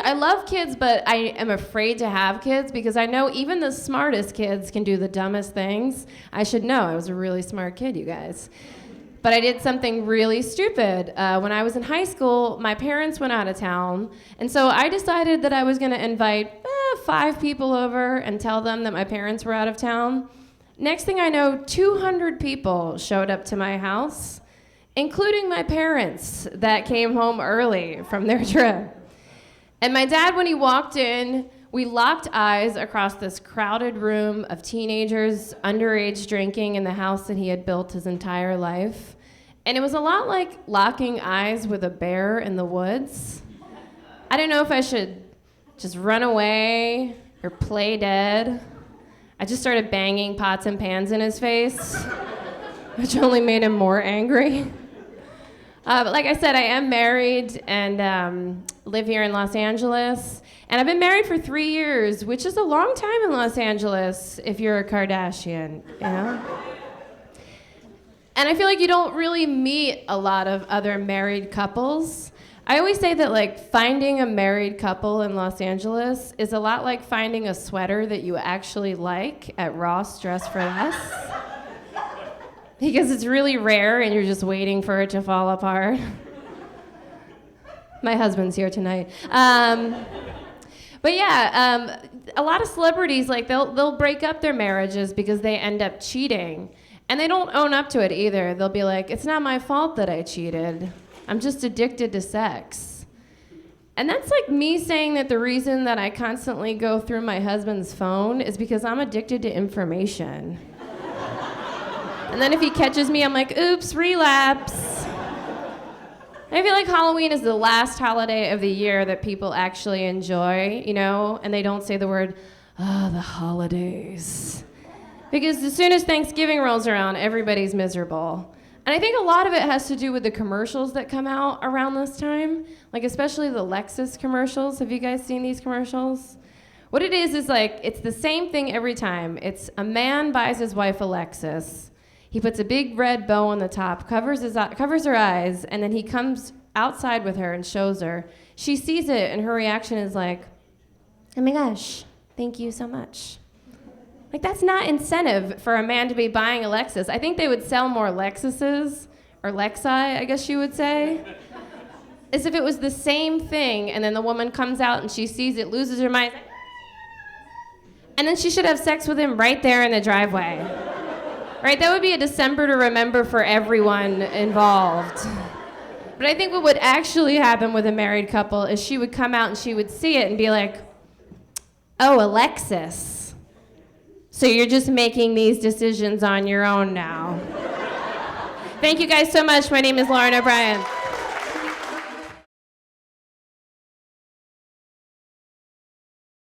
I love kids, but I am afraid to have kids because I know even the smartest kids can do the dumbest things. I should know. I was a really smart kid, you guys. But I did something really stupid. When I was in high school, my parents went out of town, and so I decided that I was going to invite 5 people over and tell them that my parents were out of town. Next thing I know, 200 people showed up to my house, including my parents that came home early from their trip. And my dad, when he walked in, we locked eyes across this crowded room of teenagers, underage drinking in the house that he had built his entire life. And it was a lot like locking eyes with a bear in the woods. I didn't know if I should just run away or play dead. I just started banging pots and pans in his face, which only made him more angry. But like I said, I am married and live here in Los Angeles. And I've been married for 3 years, which is a long time in Los Angeles if you're a Kardashian, you know? And I feel like you don't really meet a lot of other married couples. I always say that like finding a married couple in Los Angeles is a lot like finding a sweater that you actually like at Ross Dress for Less. Because it's really rare and you're just waiting for it to fall apart. My husband's here tonight. But yeah, a lot of celebrities, like they'll break up their marriages because they end up cheating. And they don't own up to it either. They'll be like, it's not my fault that I cheated. I'm just addicted to sex. And that's like me saying that the reason that I constantly go through my husband's phone is because I'm addicted to information. And then if he catches me, I'm like, oops, relapse. I feel like Halloween is the last holiday of the year that people actually enjoy, you know, and they don't say the word, the holidays. Because as soon as Thanksgiving rolls around, everybody's miserable. And I think a lot of it has to do with the commercials that come out around this time, like especially the Lexus commercials. Have you guys seen these commercials? What it is like, it's the same thing every time. It's a man buys his wife a Lexus. He puts a big red bow on the top, covers her eyes, and then he comes outside with her and shows her. She sees it, and her reaction is like, oh my gosh, thank you so much. Like, that's not incentive for a man to be buying a Lexus. I think they would sell more Lexuses, or Lexi, I guess you would say, as if it was the same thing, and then the woman comes out and she sees it, loses her mind, and then she should have sex with him right there in the driveway. Right? That would be a December to remember for everyone involved. But I think what would actually happen with a married couple is she would come out and she would see it and be like, oh, Alexis. So you're just making these decisions on your own now. Thank you guys so much. My name is Lauren O'Brien.